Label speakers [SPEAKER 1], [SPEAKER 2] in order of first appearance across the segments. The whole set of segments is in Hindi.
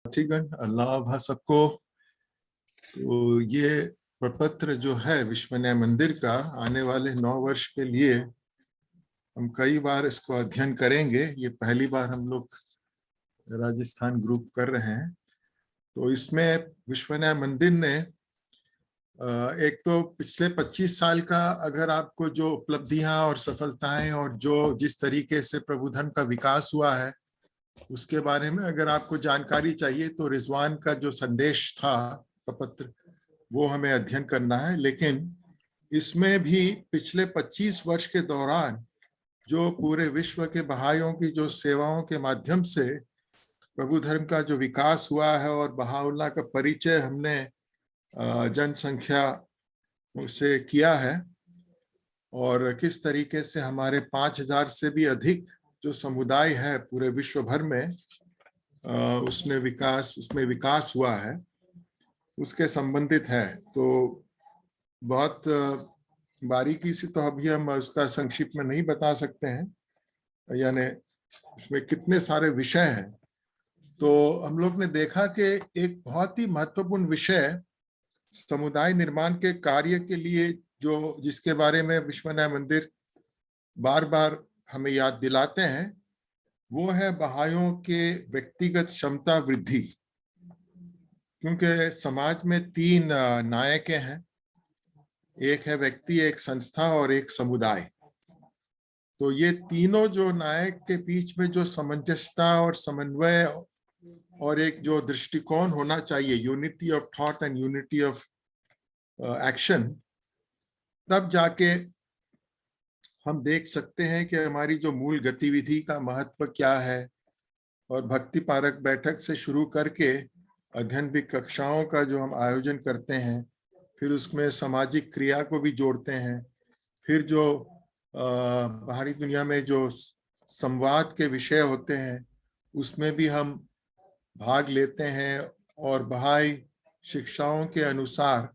[SPEAKER 1] साथीगण, अल्लाह सबको। तो ये प्रपत्र जो है विश्व न्याय मंदिर का, आने वाले 9 वर्ष के लिए हम कई बार इसको अध्ययन करेंगे। ये पहली बार हम लोग राजस्थान ग्रुप कर रहे हैं। तो इसमें विश्व न्याय मंदिर ने एक तो पिछले 25 साल का अगर आपको जो उपलब्धियां और सफलताएं और जो जिस तरीके से प्रभु धर्म का विकास हुआ है उसके बारे में अगर आपको जानकारी चाहिए तो रिजवान का जो संदेश था प्रपत्र, वो हमें अध्ययन करना है। लेकिन इसमें भी पिछले 25 वर्ष के दौरान जो पूरे विश्व के बहाइयों की जो सेवाओं के माध्यम से प्रभु धर्म का जो विकास हुआ है और बहाउल्लाह का परिचय हमने जनसंख्या से किया है और किस तरीके से हमारे 5000 से भी अधिक जो समुदाय है पूरे विश्व भर में उसमें विकास हुआ है, उसके संबंधित है। तो बहुत बारीकी से तो अभी हम उसका संक्षिप्त में नहीं बता सकते हैं, यानी इसमें कितने सारे विषय हैं। तो हम लोग ने देखा कि एक बहुत ही महत्वपूर्ण विषय समुदाय निर्माण के कार्य के लिए जो जिसके बारे में विश्व न्याय मंदिर बार बार हमें याद दिलाते हैं, वो है बहाइयों के व्यक्तिगत क्षमता वृद्धि। क्योंकि समाज में 3 नायकें हैं, एक है व्यक्ति, एक संस्था और एक समुदाय। तो ये तीनों जो नायक के बीच में जो सामंजस्यता और समन्वय और एक जो दृष्टिकोण होना चाहिए, unity of thought and unity of action, तब जाके हम देख सकते हैं कि हमारी जो मूल गतिविधि का महत्व क्या है। और भक्ति पारक बैठक से शुरू करके अध्ययन भी कक्षाओं का जो हम आयोजन करते हैं, फिर उसमें सामाजिक क्रिया को भी जोड़ते हैं, फिर जो बाहरी दुनिया में जो संवाद के विषय होते हैं उसमें भी हम भाग लेते हैं और बहाई शिक्षाओं के अनुसार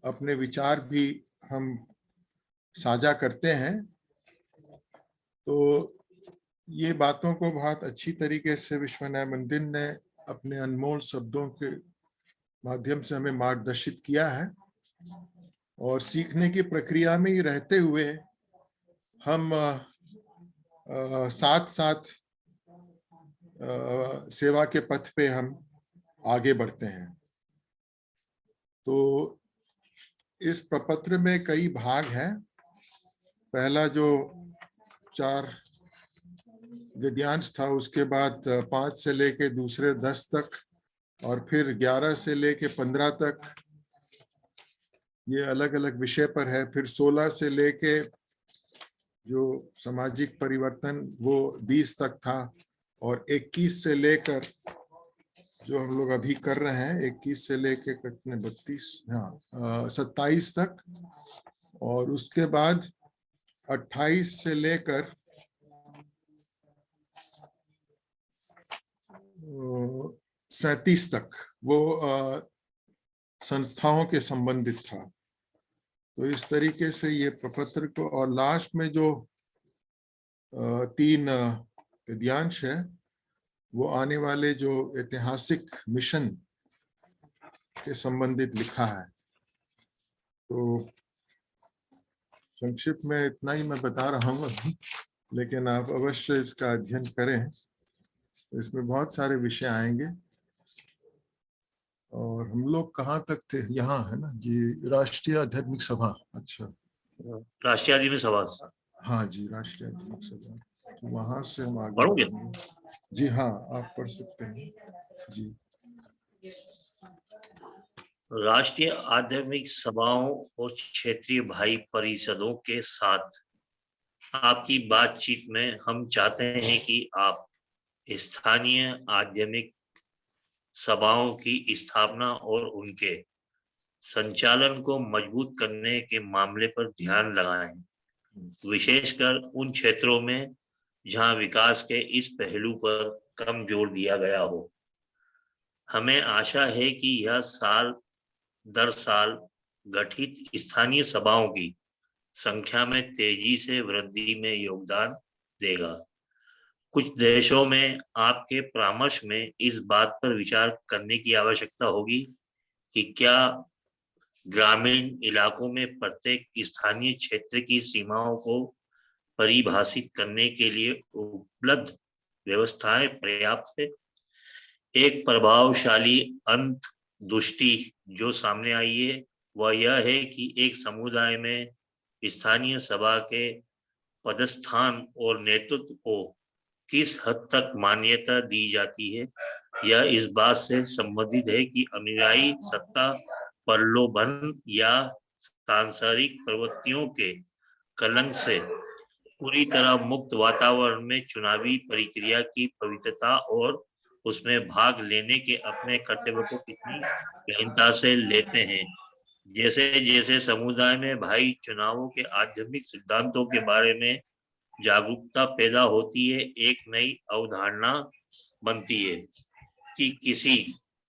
[SPEAKER 1] अपने विचार भी हम साझा करते हैं। तो ये बातों को बहुत अच्छी तरीके से विश्व न्याय मंदिर ने अपने अनमोल शब्दों के माध्यम से हमें मार्गदर्शित किया है। और सीखने की प्रक्रिया में ही रहते हुए हम साथ साथ सेवा के पथ पे हम आगे बढ़ते हैं। तो इस प्रपत्र में कई भाग हैं। पहला जो 4 गद्यांश था, उसके बाद 5 से लेके दूसरे 10 तक, और फिर 11 से लेके 15 तक ये अलग अलग विषय पर है। फिर 16 से लेके जो सामाजिक परिवर्तन वो 20 तक था, और 21 से लेकर जो हम लोग अभी कर रहे हैं 21 से लेके कितने 27 तक, और उसके बाद 28 से लेकर 37 तक वो संस्थाओं के संबंधित था। तो इस तरीके से ये प्रपत्र को, और लास्ट में जो 3 गद्यांश है वो आने वाले जो ऐतिहासिक मिशन के संबंधित लिखा है। तो संक्षिप्त में इतना ही मैं बता रहा हूँ अभी, लेकिन आप अवश्य इसका अध्ययन करें। इसमें बहुत सारे विषय आएंगे। और हम लोग कहाँ तक थे? यहाँ है ना जी, राष्ट्रीय आध्यात्मिक सभा। अच्छा,
[SPEAKER 2] राष्ट्रीय आध्यात्मिक सभा।
[SPEAKER 1] हाँ जी, राष्ट्रीय आध्यात्मिक सभा। तो वहां से हम आगे
[SPEAKER 2] पढ़ोगे?
[SPEAKER 1] जी हाँ, आप पढ़ सकते हैं जी।
[SPEAKER 2] राष्ट्रीय आध्यात्मिक सभाओं और क्षेत्रीय भाई परिषदों के साथ आपकी बातचीत में हम चाहते हैं कि आप स्थानीय आध्यात्मिक सभाओं की स्थापना और उनके संचालन को मजबूत करने के मामले पर ध्यान लगाएं, विशेषकर उन क्षेत्रों में जहां विकास के इस पहलू पर कम जोर दिया गया हो। हमें आशा है कि यह साल दर साल गठित स्थानीय सभाओं की संख्या में तेजी से वृद्धि में योगदान देगा। कुछ देशों में आपके परामर्श में इस बात पर विचार करने की आवश्यकता होगी कि क्या ग्रामीण इलाकों में प्रत्येक स्थानीय क्षेत्र की सीमाओं को परिभाषित करने के लिए उपलब्ध व्यवस्थाएं पर्याप्त है। एक प्रभावशाली अंतर्दृष्टि जो सामने आई है वह यह है कि एक समुदाय में स्थानीय सभा के पदस्थान और नेतृत्व को किस हद तक मान्यता दी जाती है। यह इस बात से संबंधित है कि अनुयायी सत्ता प्रलोभन या सांसारिक प्रवृत्तियों के कलंक से पूरी तरह मुक्त वातावरण में चुनावी प्रक्रिया की पवित्रता और उसमें भाग लेने के अपने कर्तव्य को कितनी गहनता से लेते हैं। जैसे जैसे समुदाय में भाई चुनावों के आध्यात्मिक सिद्धांतों के बारे में जागरूकता पैदा होती है, एक नई अवधारणा बनती है कि किसी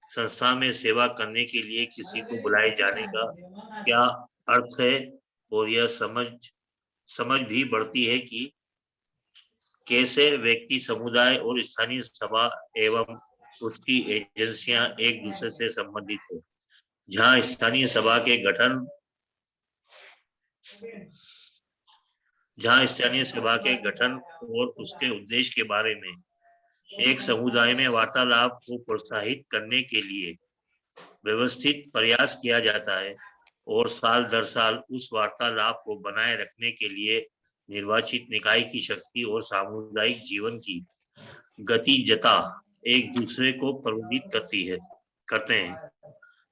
[SPEAKER 2] संस्था में सेवा करने के लिए किसी को बुलाए जाने का क्या अर्थ है, और यह समझ भी बढ़ती है कि कैसे व्यक्ति, समुदाय और स्थानीय सभा एवं उसकी एजेंसियां एक दूसरे से संबंधित है। जहां स्थानीय सभा के गठन और उसके उद्देश्य के बारे में एक समुदाय में वार्तालाप को प्रोत्साहित करने के लिए व्यवस्थित प्रयास किया जाता है, और साल दर साल उस वार्तालाप को बनाए रखने के लिए निर्वाचित निकाय की शक्ति और सामुदायिक जीवन की गतिजता एक दूसरे को प्रभावित करते हैं।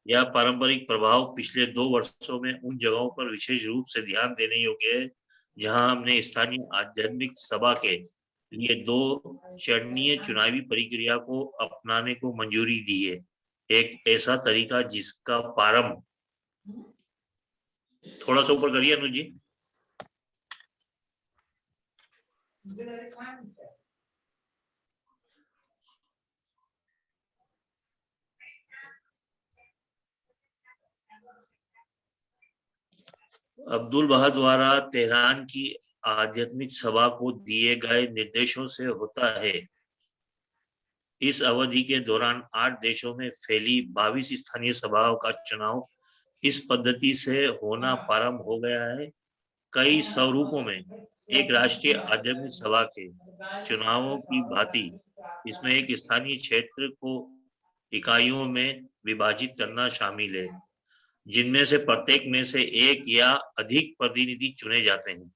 [SPEAKER 2] यह पारंपरिक प्रभाव पिछले 2 वर्षों में उन जगहों पर विशेष रूप से ध्यान देने योग्य है जहां हमने स्थानीय आध्यात्मिक सभा के लिए 2 चरणीय चुनावी प्रक्रिया को अपनाने को मंजूरी दी है। एक ऐसा तरीका जिसका प्रारंभ, थोड़ा सा ऊपर करिए अनुज जी। अब्दुल बहा द्वारा तेहरान की आध्यात्मिक सभा को दिए गए निर्देशों से होता है। इस अवधि के दौरान 8 देशों में फैली 22 स्थानीय सभाओं का चुनाव इस पद्धति से होना प्रारंभ हो गया है। कई स्वरूपों में एक राष्ट्रीय आध्यात्मिक सभा के चुनावों की भांति इसमें एक स्थानीय क्षेत्र को इकाइयों में विभाजित करना शामिल है, जिनमें से प्रत्येक में से एक या अधिक प्रतिनिधि चुने जाते हैं,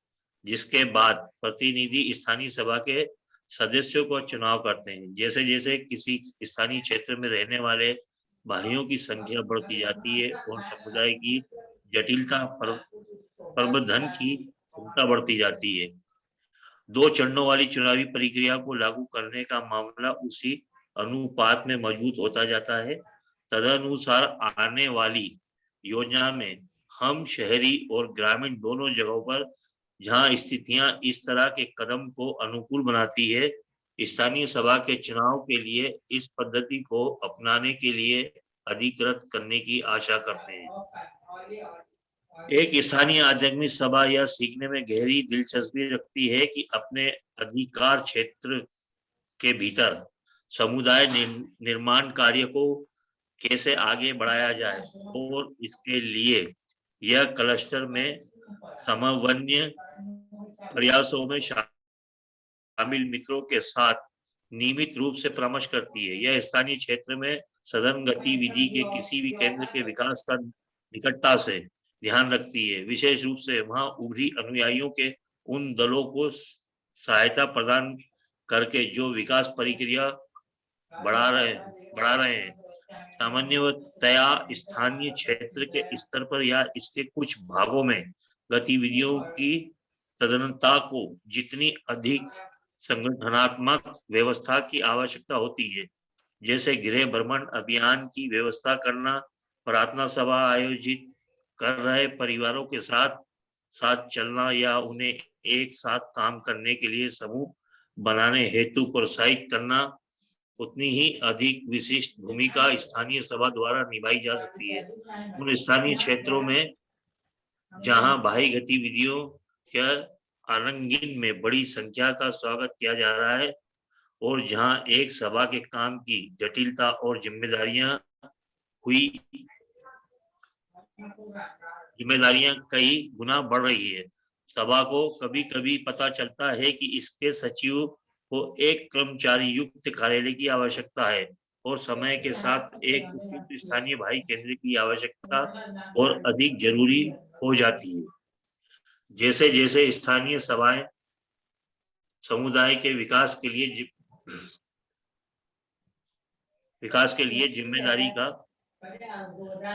[SPEAKER 2] जिसके बाद प्रतिनिधि स्थानीय सभा के सदस्यों को चुनाव करते हैं। जैसे जैसे किसी स्थानीय क्षेत्र में रहने वाले भाइयों की संख्या बढ़ती जाती है और समुदाय की जटिलता प्रबंधन की क्षमता बढ़ती जाती है। 2 चरणों वाली चुनावी प्रक्रिया को लागू करने का मामला उसी अनुपात में मजबूत होता जाता है। तदनुसार आने वाली योजना में हम शहरी और ग्रामीण दोनों जगहों पर जहां स्थितियां इस तरह के कदम को अनुकूल बनाती है, स्थानीय सभा के चुनाव के लिए इस पद्धति को अपनाने के लिए अधिकृत करने की आशा करते हैं। एक स्थानीय आध्यात्मिक सभा यह सीखने में गहरी दिलचस्पी रखती है कि अपने अधिकार क्षेत्र के भीतर समुदाय निर्माण कार्य को कैसे आगे बढ़ाया जाए, और इसके लिए यह क्लस्टर में समन्वय प्रयासों में शामिल मित्रों के साथ नियमित रूप से परामर्श करती है। यह स्थानीय क्षेत्र में सघन गतिविधि के किसी भी केंद्र के विकास का निकटता से ध्यान रखती है, विशेष रूप से वहां उभरी अनुयायियों के उन दलों को सहायता प्रदान करके जो विकास प्रक्रिया बढ़ा रहे हैं। सामान्यतया स्थानीय क्षेत्र के स्तर पर या इसके कुछ भागों में गतिविधियों की तदनता को जितनी अधिक संगठनात्मक व्यवस्था की आवश्यकता होती है, जैसे गृह भ्रमण अभियान की व्यवस्था करना, प्रार्थना सभा आयोजित कर रहे परिवारों के साथ चलना या उन्हें एक साथ काम करने के लिए समूह बनाने हेतु प्रोत्साहित करना, उतनी ही अधिक विशिष्ट भूमिका स्थानीय सभा द्वारा निभाई जा सकती है। उन स्थानीय क्षेत्रों में जहां बाह्य गतिविधियों के आलिंगन में बड़ी संख्या का स्वागत किया जा रहा है, और जहां एक सभा के काम की जटिलता और जिम्मेदारियां कई गुना बढ़ रही है। सभा को कभी कभी पता चलता है कि इसके सचिव को एक कर्मचारी युक्त कार्यालय की आवश्यकता है और समय के साथ एक उपयुक्त स्थानीय भाई केंद्र की आवश्यकता और अधिक जरूरी हो जाती है। जैसे जैसे स्थानीय सभाएं समुदाय के विकास के लिए जिम्मेदारी का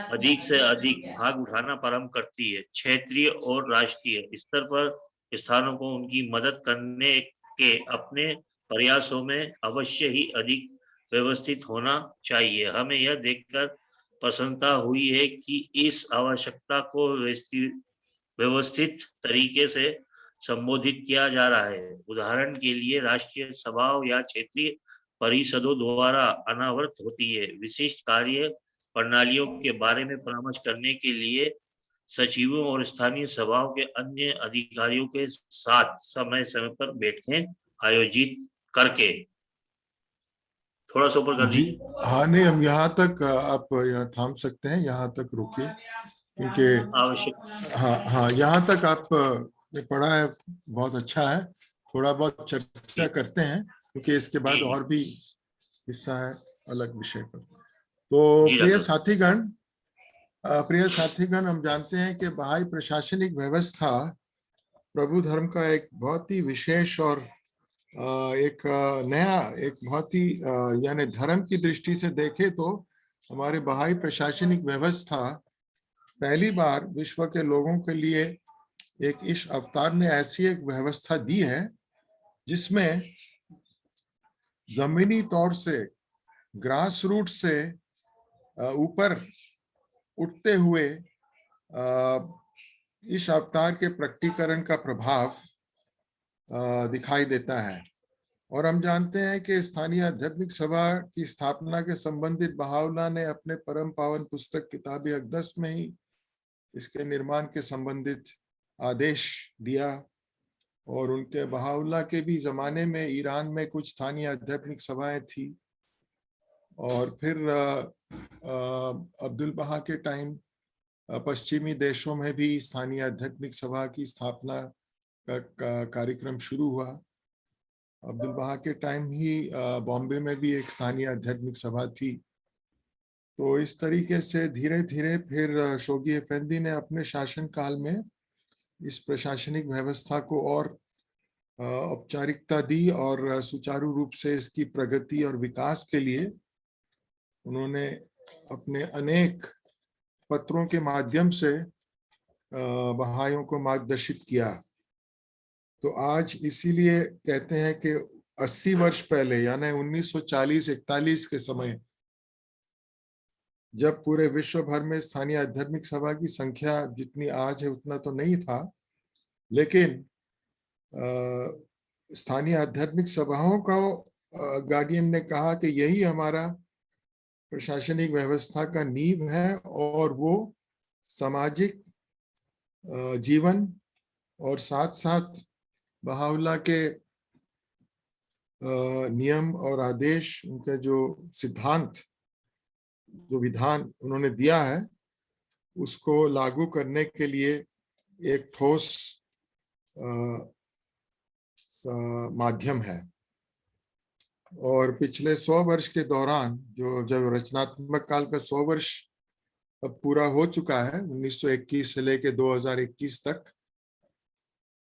[SPEAKER 2] अधिक से अधिक भाग उठाना प्रारंभ करती है। क्षेत्रीय और राष्ट्रीय स्तर पर स्थानों को उनकी मदद करने के अपने प्रयासों में अवश्य ही अधिक व्यवस्थित होना चाहिए। हमें यह देखकर प्रसन्नता हुई है कि इस आवश्यकता को व्यवस्थित तरीके से संबोधित किया जा रहा है। उदाहरण के लिए राष्ट्रीय सभाओं या क्षेत्रीय परिषदों द्वारा अनावृत होती है विशिष्ट कार्य प्रणालियों के बारे में परामर्श करने के लिए सचिवों और स्थानीय सभाओं के अन्य अधिकारियों के साथ समय समय पर बैठकें आयोजित करके। थोड़ा सा ऊपर कर
[SPEAKER 1] जी
[SPEAKER 2] दीजिए।
[SPEAKER 1] हाँ, नहीं हम यहाँ तक आप यहाँ थाम सकते हैं, यहाँ तक रुकिए क्योंकि
[SPEAKER 2] आवश्यक
[SPEAKER 1] हाँ यहाँ तक आप ने पढ़ा है, बहुत अच्छा है। थोड़ा बहुत चर्चा करते हैं क्योंकि इसके बाद
[SPEAKER 2] जी
[SPEAKER 1] और भी हिस्सा है अलग विषय पर। तो
[SPEAKER 2] जी डॉक्टर।
[SPEAKER 1] प्रिय साथीगण, हम जानते हैं कि बहाई प्रशासनिक व्यवस्था प्रभु धर्म का एक बहुत ही विशेष और एक नया, एक बहुत ही यानी धर्म की दृष्टि से देखे तो हमारे बहाई प्रशासनिक व्यवस्था पहली बार विश्व के लोगों के लिए एक इस अवतार ने ऐसी एक व्यवस्था दी है जिसमें जमीनी तौर से, ग्रास रूट से ऊपर उठते हुए इस अवतार के प्रकटीकरण का प्रभाव दिखाई देता है। और हम जानते हैं कि स्थानीय आध्यात्मिक सभा की स्थापना के संबंधित बहावला ने अपने परम पावन पुस्तक किताब अक़दस में ही इसके निर्माण के संबंधित आदेश दिया। और उनके बहावला के भी जमाने में ईरान में कुछ स्थानीय आध्यात्मिक सभाएं थी और फिर अब्दुल बहा के टाइम पश्चिमी देशों में भी स्थानीय आध्यात्मिक सभा की स्थापना का कार्यक्रम शुरू हुआ। अब्दुल बहा के टाइम ही बॉम्बे में भी एक स्थानीय आध्यात्मिक सभा थी। तो इस तरीके से धीरे धीरे फिर शोगी अफेंदी ने अपने शासन काल में इस प्रशासनिक व्यवस्था को और औपचारिकता दी और सुचारू रूप से इसकी प्रगति और विकास के लिए उन्होंने अपने अनेक पत्रों के माध्यम से बहाइयों को मार्गदर्शित किया। तो आज इसीलिए कहते हैं कि 80 वर्ष पहले यानी 1940-41 के समय जब पूरे विश्व भर में स्थानीय आध्यात्मिक सभा की संख्या जितनी आज है उतना तो नहीं था, लेकिन स्थानीय आध्यात्मिक सभाओं का गार्डियन ने कहा कि यही हमारा प्रशासनिक व्यवस्था का नींव है और वो सामाजिक जीवन और साथ साथ बहावला के नियम और आदेश, उनके जो सिद्धांत, जो विधान उन्होंने दिया है उसको लागू करने के लिए एक ठोस माध्यम है। और पिछले 100 वर्ष के दौरान जो जब रचनात्मक काल का 100 वर्ष अब पूरा हो चुका है 1921 से लेके 2021 तक,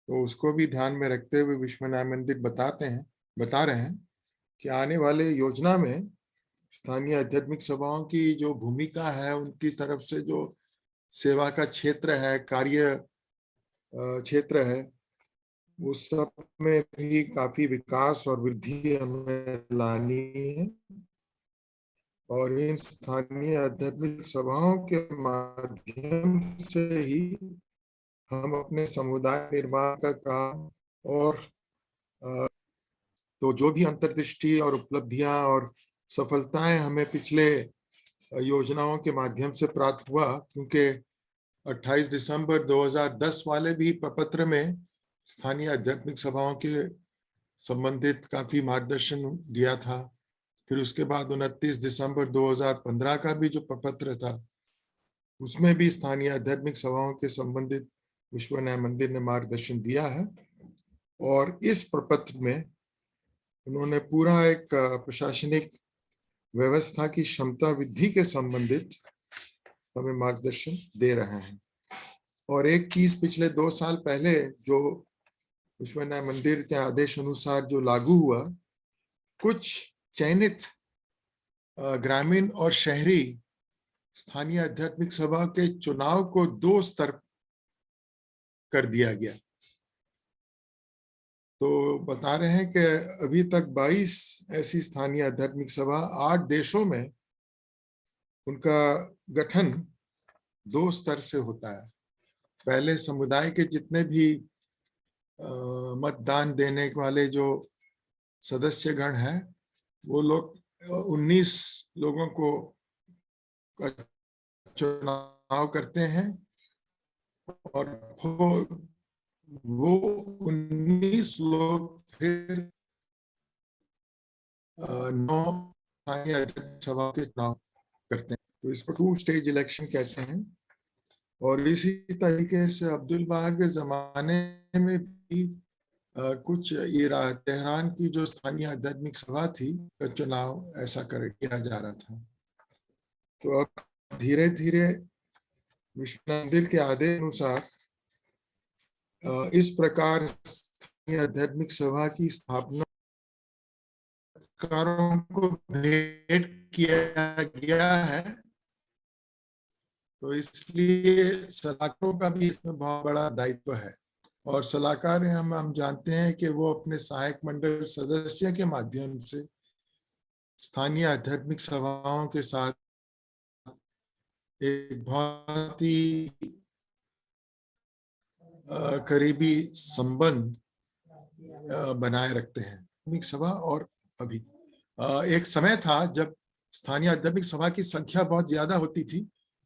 [SPEAKER 1] तो उसको भी ध्यान में रखते हुए विश्व न्याय मंदिर बता रहे हैं कि आने वाले योजना में स्थानीय आध्यात्मिक सभाओं की जो भूमिका है, उनकी तरफ से जो सेवा का क्षेत्र है, कार्य क्षेत्र है, उस सब में भी काफी विकास और वृद्धि हमें लानी है। और इन स्थानीय आध्यात्मिक सभाओं के माध्यम से ही हम अपने समुदाय निर्माण का काम और तो जो भी अंतर्दृष्टि और उपलब्धियां और सफलताएं हमें पिछले योजनाओं के माध्यम से प्राप्त हुआ, क्योंकि 28 दिसंबर 2010 वाले भी प्रपत्र में स्थानीय आध्यात्मिक सभाओं के संबंधित काफी मार्गदर्शन दिया था। फिर उसके बाद 29 दिसंबर 2015 का भी जो प्रपत्र था, उसमें भी स्थानीय आध्यात्मिक सभाओं के संबंधित विश्व न्याय मंदिर ने मार्गदर्शन दिया है। और इस प्रपत्र में उन्होंने पूरा एक प्रशासनिक व्यवस्था की क्षमता वृद्धि के संबंधित हमें मार्गदर्शन दे रहे हैं। और एक चीज पिछले 2 साल पहले जो विश्व न्याय मंदिर के आदेश अनुसार जो लागू हुआ, कुछ चयनित ग्रामीण और शहरी स्थानीय आध्यात्मिक सभा के चुनाव को 2 स्तर कर दिया गया। तो बता रहे हैं कि अभी तक 22 ऐसी स्थानीय आध्यात्मिक सभा 8 देशों में उनका गठन 2 स्तर से होता है। पहले समुदाय के जितने भी मतदान देने वाले जो सदस्यगण हैं, वो लोग 19 लोगों को चुनाव करते हैं और वो 19 लोग फिर 9 स्थानीय सभा के चुनाव करते हैं। तो इसको 2 स्टेज इलेक्शन कहते हैं। और इसी तरीके से अब्दुल बहा के जमाने में भी कुछ तेहरान की जो स्थानीय आध्यात्मिक सभा थी, का चुनाव ऐसा किया जा रहा था। तो अब धीरे धीरे विश्व मंदिर के आदेश अनुसार इस प्रकार स्थानीय आध्यात्मिक सभा की स्थापना कारों को भेंट किया गया है। तो इसलिए सलाहकारों का भी इसमें बहुत बड़ा दायित्व है। और सलाहकार हम जानते हैं कि वो अपने सहायक मंडल सदस्य के माध्यम से स्थानीय आध्यात्मिक सभाओं के साथ एक बहुत ही करीबी संबंध बनाए रखते हैं। आध्यात्मिक सभा और अभी एक समय था जब स्थानीय आध्यात्मिक सभा की संख्या बहुत ज्यादा होती थी,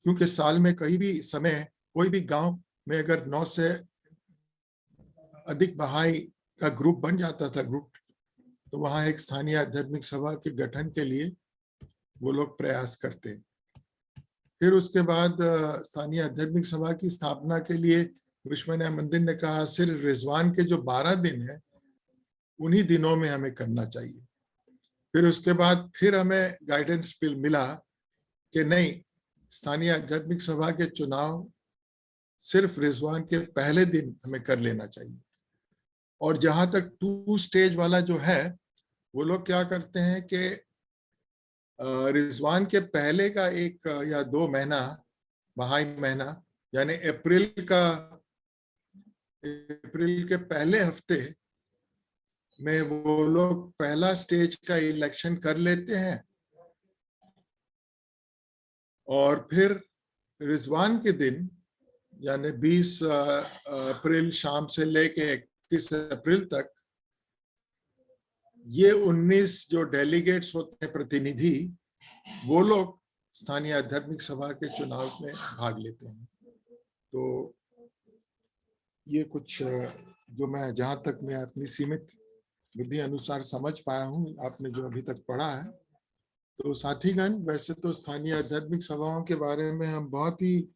[SPEAKER 1] क्योंकि साल में कहीं भी समय कोई भी गांव में अगर 9 से अधिक बहाई का ग्रुप बन जाता था तो वहां एक स्थानीय आध्यात्मिक सभा के गठन के लिए वो लोग प्रयास करते। फिर उसके बाद स्थानीय आध्यात्मिक सभा की स्थापना के लिए विश्व न्याय मंदिर ने कहा सिर्फ रिजवान के जो 12 दिन है उन्हीं दिनों में हमें करना चाहिए। फिर उसके बाद फिर हमें गाइडेंस मिला कि नहीं, स्थानीय आध्यात्मिक सभा के चुनाव सिर्फ रिजवान के पहले दिन हमें कर लेना चाहिए। और जहां तक 2 स्टेज वाला जो है, वो लोग क्या करते हैं कि रिजवान के पहले का 1 या 2 महीना, बहाई महीना, यानी अप्रैल के पहले हफ्ते में वो लोग पहला स्टेज का इलेक्शन कर लेते हैं। और फिर रिजवान के दिन यानी 20 अप्रैल शाम से लेके 31 अप्रैल तक ये 19 जो डेलीगेट्स होते हैं, प्रतिनिधि, वो लोग स्थानीय आध्यात्मिक सभा के चुनाव में भाग लेते हैं। तो ये कुछ जो मैं जहां तक मैं अपनी सीमित बुद्धि अनुसार समझ पाया हूँ, आपने जो अभी तक पढ़ा है। तो साथीगण, वैसे तो स्थानीय आध्यात्मिक सभाओं के बारे में हम बहुत ही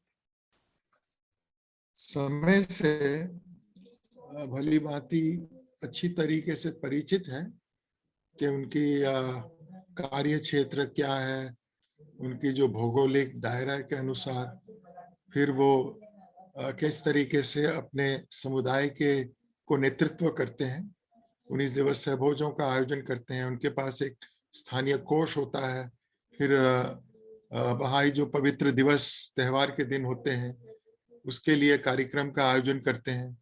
[SPEAKER 1] समय से भली भांति अच्छी तरीके से परिचित हैं कि उनकी कार्य क्षेत्र क्या है, उनकी जो भौगोलिक दायरा के अनुसार फिर वो किस तरीके से अपने समुदाय को नेतृत्व करते हैं। 19 दिवसीय भोजों का आयोजन करते हैं, उनके पास एक स्थानीय कोष होता है। फिर बहाई जो पवित्र दिवस त्योहार के दिन होते हैं, उसके लिए कार्यक्रम का आयोजन करते हैं।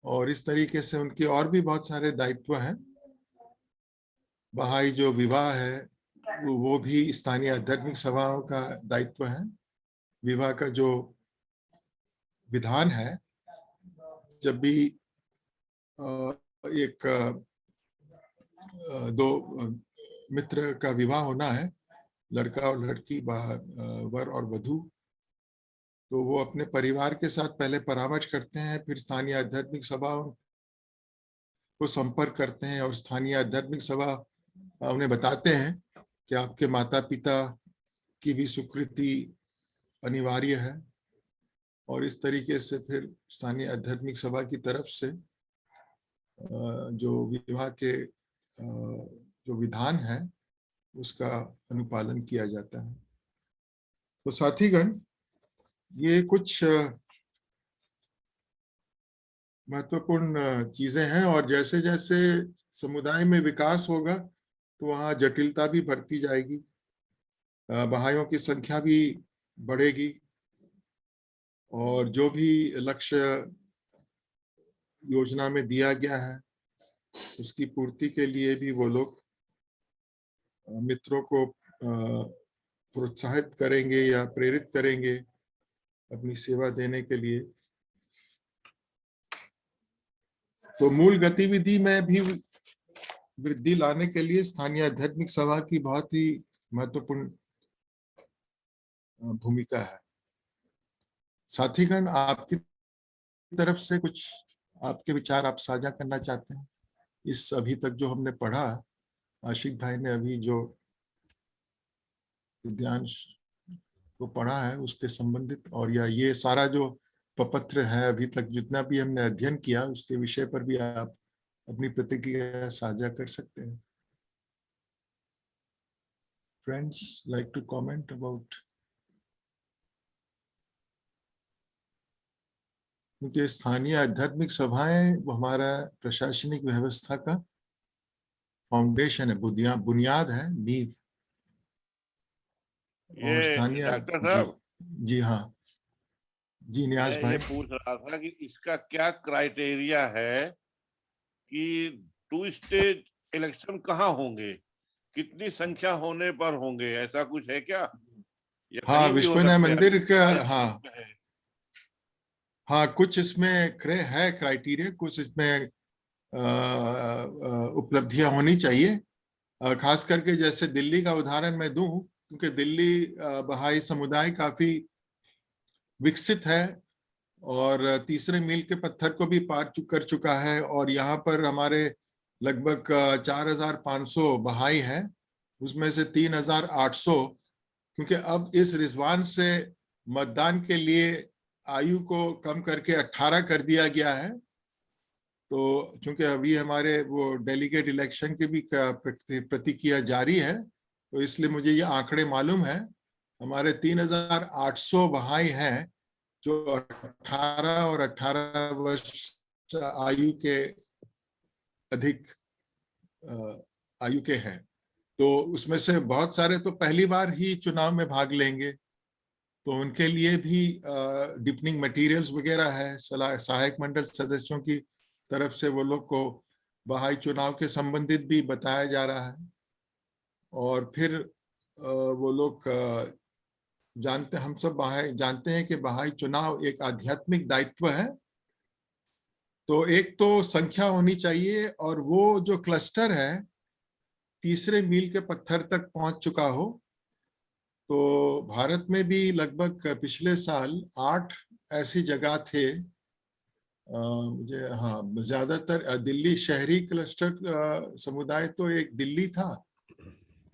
[SPEAKER 1] और इस तरीके से उनके और भी बहुत सारे दायित्व हैं। बहाई जो विवाह है वो भी स्थानीय आध्यात्मिक सभाओं का दायित्व है। विवाह का जो विधान है, जब भी एक 2 मित्र का विवाह होना है, लड़का और लड़की, वर और वधू, तो वो अपने परिवार के साथ पहले परामर्श करते हैं, फिर स्थानीय आध्यात्मिक सभाओं को संपर्क करते हैं और स्थानीय आध्यात्मिक सभा उन्हें बताते हैं कि आपके माता पिता की भी स्वीकृति अनिवार्य है, और इस तरीके से फिर स्थानीय आध्यात्मिक सभा की तरफ से जो विवाह के जो विधान है उसका अनुपालन किया जाता है। तो साथीगण, ये कुछ महत्वपूर्ण चीजें हैं, और जैसे जैसे समुदाय में विकास होगा तो वहाँ जटिलता भी बढ़ती जाएगी, बहाइयों की संख्या भी बढ़ेगी, और जो भी लक्ष्य योजना में दिया गया है उसकी पूर्ति के लिए भी वो लोग मित्रों को प्रोत्साहित करेंगे या प्रेरित करेंगे अपनी सेवा देने के लिए। तो मूल गतिविधि में भी वृद्धि लाने के लिए स्थानीय आध्यात्मिक सभा की बहुत ही महत्वपूर्ण भूमिका है। साथीगण, आपकी तरफ से कुछ आपके विचार आप साझा करना चाहते हैं इस अभी तक जो हमने पढ़ा, आशिक भाई ने अभी जो विद्यांश को पढ़ा है उसके संबंधित, और या ये सारा जो प्रपत्र है अभी तक जितना भी हमने अध्ययन किया उसके विषय पर भी आप अपनी प्रतिक्रिया साझा कर सकते हैं। Friends like to comment about, क्योंकि स्थानीय आध्यात्मिक सभाएं वो हमारा प्रशासनिक व्यवस्था का फाउंडेशन है, बुनियाद है, नींव। और स्थानीय
[SPEAKER 3] डॉक्टर साहब,
[SPEAKER 1] जी हाँ जी न्यास भाई,
[SPEAKER 3] ये पूछ रहा था कि इसका क्या क्राइटेरिया है कि 2 स्टेज इलेक्शन कहाँ होंगे, कितनी संख्या होने पर होंगे, ऐसा कुछ है क्या?
[SPEAKER 1] हाँ विश्वनाथ मंदिर का, हाँ कुछ इसमें है क्राइटेरिया, कुछ इसमें उपलब्धियां होनी चाहिए, खास करके जैसे दिल्ली का उदाहरण मैं दूं, क्योंकि दिल्ली बहाई समुदाय काफी विकसित है और तीसरे मील के पत्थर को भी पार कर चुका है, और यहाँ पर हमारे लगभग 4500 बहाई है, उसमें से 3800, क्योंकि अब इस रिजवान से मतदान के लिए आयु को कम करके 18 कर दिया गया है। तो चूंकि अभी हमारे वो डेलीगेट इलेक्शन की भी प्रतिक्रिया जारी है, तो इसलिए मुझे ये आंकड़े मालूम है। हमारे 3800 बहाई हैं जो 18 और 18 वर्ष आयु के अधिक आयु के हैं। तो उसमें से बहुत सारे तो पहली बार ही चुनाव में भाग लेंगे, तो उनके लिए भी डिपनिंग मटेरियल्स वगैरह है, सहायक मंडल सदस्यों की तरफ से वो लोग को बहाई चुनाव के संबंधित भी बताया जा रहा है। और फिर वो लोग हम सब बहाई जानते हैं कि बहाई चुनाव एक आध्यात्मिक दायित्व है। तो एक तो संख्या होनी चाहिए, और वो जो क्लस्टर है तीसरे मील के पत्थर तक पहुंच चुका हो। तो भारत में भी लगभग पिछले साल 8 ऐसी जगह थे, मुझे हाँ ज्यादातर दिल्ली शहरी क्लस्टर समुदाय तो एक दिल्ली था,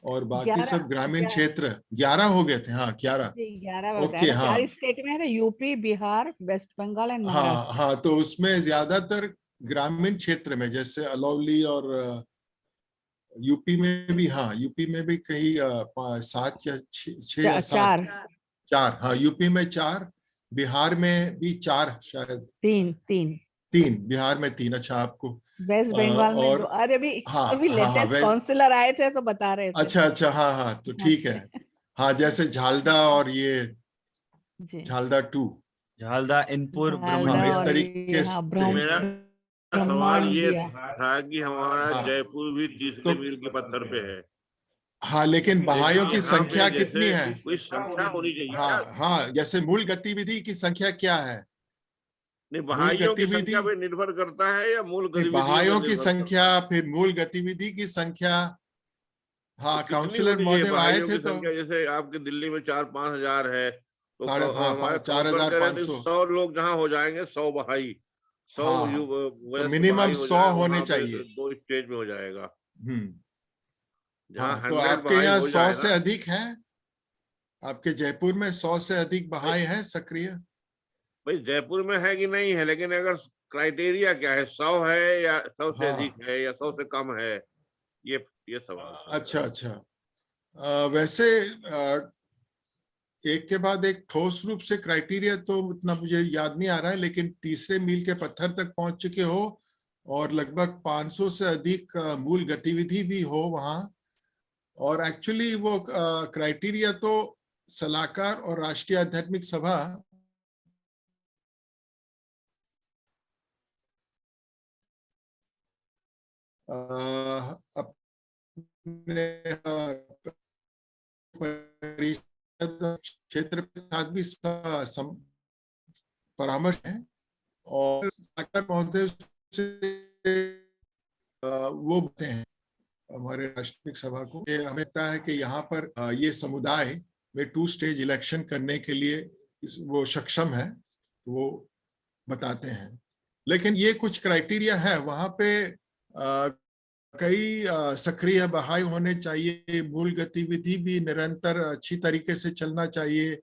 [SPEAKER 1] और बाकी सब ग्रामीण क्षेत्र 11 हो गए थे। हाँ 11 ओके, हाँ
[SPEAKER 4] 4 स्टेट में है, यूपी, बिहार, वेस्ट बंगाल एंड महाराष्ट्र।
[SPEAKER 1] हाँ, तो उसमें ज्यादातर ग्रामीण क्षेत्र में, जैसे अलौली और यूपी में भी, हाँ यूपी में भी कई 7 या 6 या 7 4, हाँ यूपी में 4, बिहार में भी 4, शायद 3 बिहार में 3। अच्छा, आपको
[SPEAKER 4] वेस्ट बंगाल में 2। अरे अभी लेटेस्ट काउंसलर आए थे तो बता रहे थे।
[SPEAKER 1] अच्छा हाँ तो ठीक है। हाँ जैसे झालदा और ये झालदा 2,
[SPEAKER 5] झालदा, इनपुर,
[SPEAKER 1] इस तरीके से।
[SPEAKER 3] मेरा सवाल ये था कि हमारा जयपुर भी तीसरे मील के पत्थर पे है।
[SPEAKER 1] हाँ, लेकिन बहाइयों की संख्या कितनी है?
[SPEAKER 3] कोई संख्या होनी चाहिए।
[SPEAKER 1] हाँ, जैसे मूल गतिविधि की संख्या क्या है?
[SPEAKER 3] नहीं, बहाइयों की संख्या पे निर्भर करता है या मूल गतिविधि?
[SPEAKER 1] बहाइयों की संख्या, फिर मूल गतिविधि की संख्या। हाँ, काउंसलर महोदय आए थे तो
[SPEAKER 3] जैसे आपके दिल्ली में 4-5 हजार है, तो
[SPEAKER 1] 4,500
[SPEAKER 3] 100 लोग जहाँ हो जाएंगे 100 बहाई, 100
[SPEAKER 1] तो मिनिमम 100 होने चाहिए।
[SPEAKER 3] 2 स्टेज में हो जाएगा। जहाँ
[SPEAKER 1] तो
[SPEAKER 3] 100
[SPEAKER 1] आपके
[SPEAKER 3] बहाई
[SPEAKER 1] यहाँ
[SPEAKER 3] हो
[SPEAKER 1] 100 से
[SPEAKER 3] जाएगा।
[SPEAKER 1] अधिक है? आपके जयपुर में 100 से अधिक बहाई है सक्रिय?
[SPEAKER 3] भाई जयपुर में है कि नहीं है, लेकिन अगर क्राइटेरिया क्या है, 100 है या 100 से अधिक है या 100 से कम है, ये सवाल था।
[SPEAKER 1] अच्छा। वैसे एक के बाद एक ठोस रूप से क्राइटेरिया तो उतना मुझे याद नहीं आ रहा है, लेकिन तीसरे मील के पत्थर तक पहुंच चुके हो और लगभग 500 से अधिक मूल गतिविधि भी हो वहां। और एक्चुअली वो क्राइटेरिया तो सलाहकार और राष्ट्रीय आध्यात्मिक सभा अपने परिषद क्षेत्र के साथ भी परामर्श है और सलाहकार महोदय से वो बोलते हैं हमारे राष्ट्रीय सभा को, हमें लगता है कि यहाँ पर ये समुदाय में 2 स्टेज इलेक्शन करने के लिए वो सक्षम है, तो वो बताते हैं। लेकिन ये कुछ क्राइटेरिया है वहां पे, कई सक्रिय बहाई होने चाहिए, मूल गतिविधि भी निरंतर अच्छी तरीके से चलना चाहिए,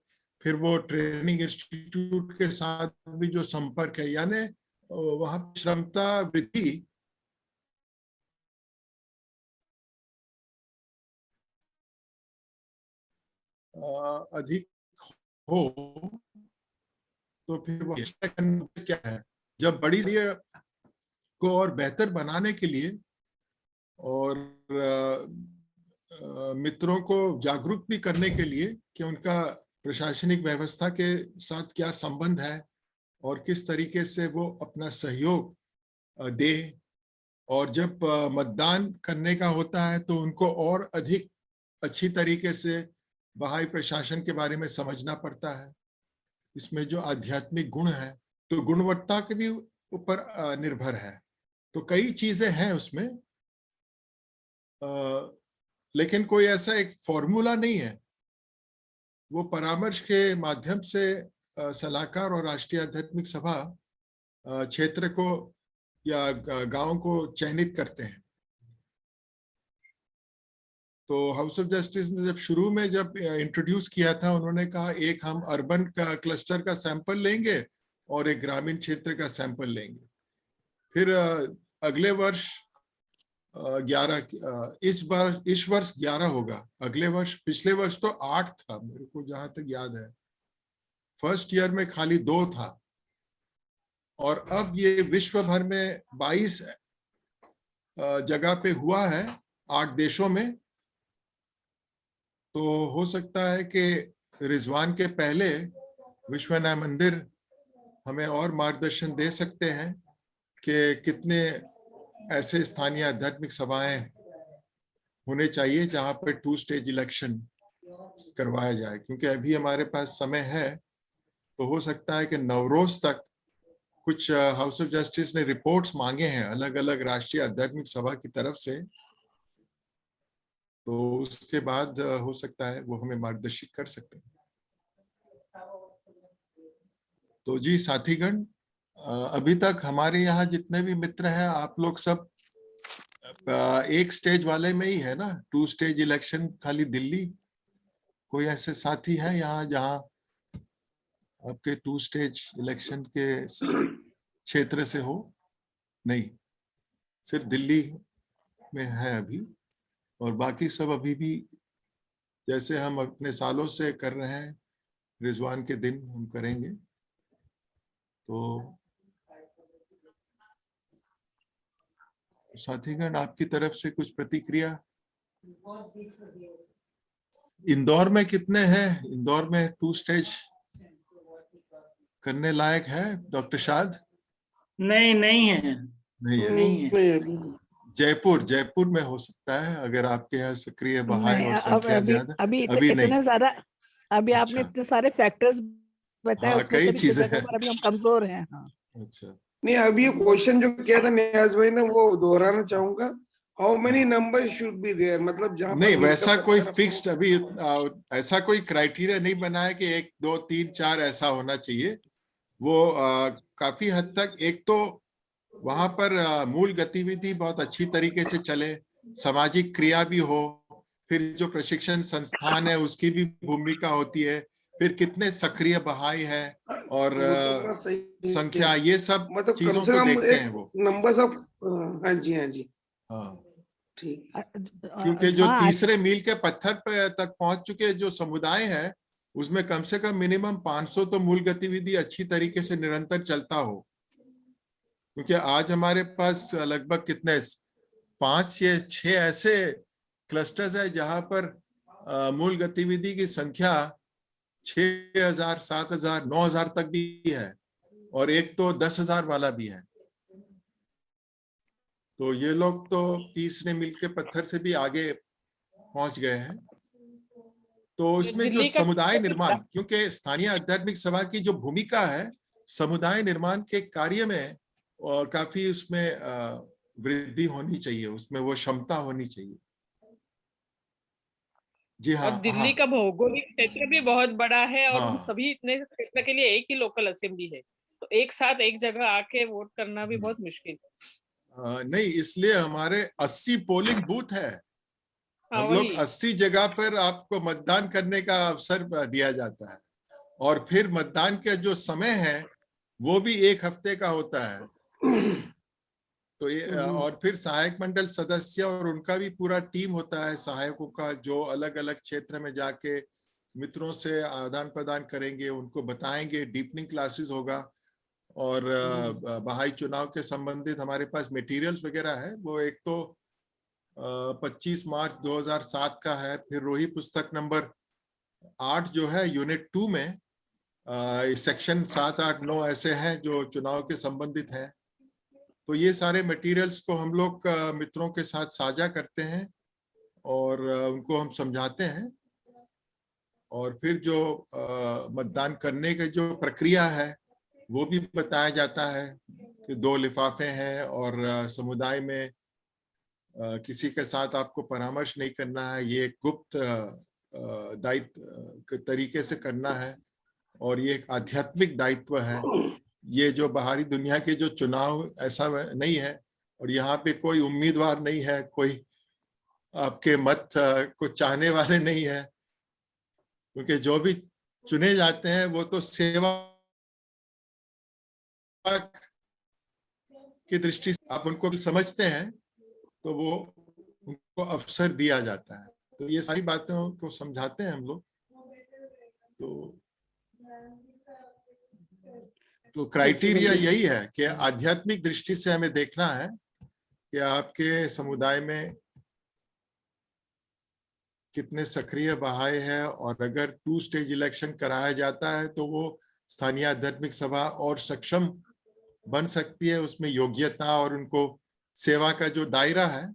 [SPEAKER 1] फिर वो ट्रेनिंग इंस्टीट्यूट के साथ भी जो संपर्क है, यानी वहां क्षमता वृद्धि अधिक हो, तो फिर वो क्या है, जब बड़ी को और बेहतर बनाने के लिए और मित्रों को जागरूक भी करने के लिए कि उनका प्रशासनिक व्यवस्था के साथ क्या संबंध है और किस तरीके से वो अपना सहयोग दे, और जब मतदान करने का होता है तो उनको और अधिक अच्छी तरीके से बहाई प्रशासन के बारे में समझना पड़ता है। इसमें जो आध्यात्मिक गुण है तो गुणवत्ता के भी ऊपर निर्भर है, तो कई चीजें हैं उसमें, लेकिन कोई ऐसा एक फॉर्मूला नहीं है। वो परामर्श के माध्यम से सलाहकार और राष्ट्रीय आध्यात्मिक सभा क्षेत्र को या गांव को चयनित करते हैं। तो हाउस ऑफ जस्टिस ने जब शुरू में जब इंट्रोड्यूस किया था, उन्होंने कहा एक हम अर्बन का क्लस्टर का सैंपल लेंगे और एक ग्रामीण क्षेत्र का सैंपल लेंगे। फिर अगले वर्ष 11, इस वर्ष 11 होगा, अगले वर्ष, पिछले वर्ष तो 8 था मेरे को जहां तक याद है, फर्स्ट ईयर में खाली 2 था, और अब ये विश्व भर में 22 जगह पे हुआ है, 8 देशों में। तो हो सकता है कि रिजवान के पहले विश्व न्याय मंदिर हमें और मार्गदर्शन दे सकते हैं कि कितने ऐसे स्थानीय आध्यात्मिक सभाएं होने चाहिए जहां पर 2 स्टेज इलेक्शन करवाया जाए, क्योंकि अभी हमारे पास समय है। तो हो सकता है कि नवरोज तक कुछ हाउस ऑफ जस्टिस ने रिपोर्ट्स मांगे हैं अलग अलग राष्ट्रीय आध्यात्मिक सभा की तरफ से, तो उसके बाद हो सकता है वो हमें मार्गदर्शित कर सकते हैं। तो जी साथीगण, अभी तक हमारे यहाँ जितने भी मित्र हैं, आप लोग सब 1 स्टेज वाले में ही है ना, 2 स्टेज इलेक्शन खाली दिल्ली? कोई ऐसे साथी हैं यहाँ जहाँ आपके 2 स्टेज इलेक्शन के क्षेत्र से हो? नहीं, सिर्फ दिल्ली में है अभी, और बाकी सब अभी भी जैसे हम अपने सालों से कर रहे हैं, रिजवान के दिन हम करेंगे। तो साथीगण, आपकी तरफ से कुछ प्रतिक्रिया? इंदौर में कितने हैं? इंदौर में 2 स्टेज करने लायक है डॉक्टर शाद?
[SPEAKER 5] नहीं है।
[SPEAKER 1] नहीं है। जयपुर में हो सकता है, अगर आपके यहाँ सक्रिय बहाई और संख्या ज्यादा।
[SPEAKER 4] अभी
[SPEAKER 1] नहीं
[SPEAKER 4] ज्यादा, अभी आपने इतने सारे फैक्टर्स बताए,
[SPEAKER 1] हाँ, कई चीजें हैं,
[SPEAKER 4] अभी हम कमजोर हैं। हाँ।
[SPEAKER 1] अच्छा,
[SPEAKER 6] नहीं, अभी ये क्वेश्चन जो किया था नियाज भाई ने, वो दोहराना चाहूंगा। How many number should be there, मतलब जहां
[SPEAKER 1] नहीं वैसा कोई फिक्स्ड अभी ऐसा कोई क्राइटेरिया नहीं बना है कि 1 2 3 4 ऐसा होना चाहिए। वो काफी हद तक एक तो वहां पर मूल गतिविधि बहुत अच्छी तरीके से चले, सामाजिक क्रिया भी हो, फिर जो प्रशिक्षण संस्थान है उसकी भी भूमिका होती है, फिर कितने सक्रिय बहाई है और संख्या, ये सब
[SPEAKER 6] मतलब
[SPEAKER 1] चीजों को देखते हैं वो
[SPEAKER 6] नंबर्स ऑफ। हाँ जी, हाँ जी,
[SPEAKER 1] हाँ।
[SPEAKER 6] ठीक।
[SPEAKER 1] क्योंकि जो तीसरे मील के पत्थर पे तक पहुंच चुके जो समुदाय है उसमें कम से कम मिनिमम 500 तो मूल गतिविधि अच्छी तरीके से निरंतर चलता हो। क्योंकि आज हमारे पास लगभग कितने 5 या 6 ऐसे क्लस्टर्स है जहां पर मूल गतिविधि की संख्या 6,000, 7,000, 9,000 तक भी है, और एक तो 10,000 वाला भी है। तो ये लोग तो तीसरे मील के पत्थर से भी आगे पहुंच गए हैं। तो इसमें जो समुदाय निर्माण, क्योंकि स्थानीय आध्यात्मिक सभा की जो भूमिका है समुदाय निर्माण के कार्य में, और काफी उसमें वृद्धि होनी चाहिए, उसमें वो क्षमता होनी चाहिए। जी हाँ।
[SPEAKER 4] और दिल्ली का भौगोलिक क्षेत्र भी बहुत बड़ा है, और हम
[SPEAKER 1] हाँ,
[SPEAKER 4] सभी इतने क्षेत्र के लिए एक ही लोकल असेंबली है, तो एक साथ एक जगह आके वोट करना भी बहुत मुश्किल है।
[SPEAKER 1] नहीं, इसलिए हमारे 80 पोलिंग बूथ है। हम लोग 80 जगह पर आपको मतदान करने का अवसर दिया जाता है, और फिर मतदान का जो समय है वो भी 1 हफ्ते का होता है। तो ये, और फिर सहायक मंडल सदस्य और उनका भी पूरा टीम होता है सहायकों का, जो अलग अलग क्षेत्र में जाके मित्रों से आदान प्रदान करेंगे, उनको बताएंगे, डीपनिंग क्लासेस होगा, और बहाई चुनाव के संबंधित हमारे पास मटेरियल्स वगैरह है। वो एक तो 25 मार्च 2007 का है, फिर रोही पुस्तक नंबर 8 जो है यूनिट 2 में सेक्शन 7, 8, 9 ऐसे हैं जो चुनाव के संबंधित हैं। तो ये सारे मटेरियल्स को हम लोग मित्रों के साथ साझा करते हैं और उनको हम समझाते हैं, और फिर जो मतदान करने की जो प्रक्रिया है वो भी बताया जाता है कि 2 लिफाफे हैं, और समुदाय में किसी के साथ आपको परामर्श नहीं करना है, ये गुप्त दायित्व तरीके से करना है, और ये एक आध्यात्मिक दायित्व है। ये जो बाहरी दुनिया के जो चुनाव ऐसा नहीं है, और यहाँ पे कोई उम्मीदवार नहीं है, कोई आपके मत को चाहने वाले नहीं है, क्योंकि जो भी चुने जाते हैं वो तो सेवा की दृष्टि से आप उनको भी समझते हैं, तो वो उनको अवसर दिया जाता है। तो ये सारी बातों को समझाते हैं हम लोग। तो क्राइटेरिया यही है कि आध्यात्मिक दृष्टि से हमें देखना है कि आपके समुदाय में कितने सक्रिय बहाई हैं, और अगर 2 स्टेज इलेक्शन कराया जाता है तो वो स्थानीय आध्यात्मिक सभा और सक्षम बन सकती है, उसमें योग्यता और उनको सेवा का जो दायरा है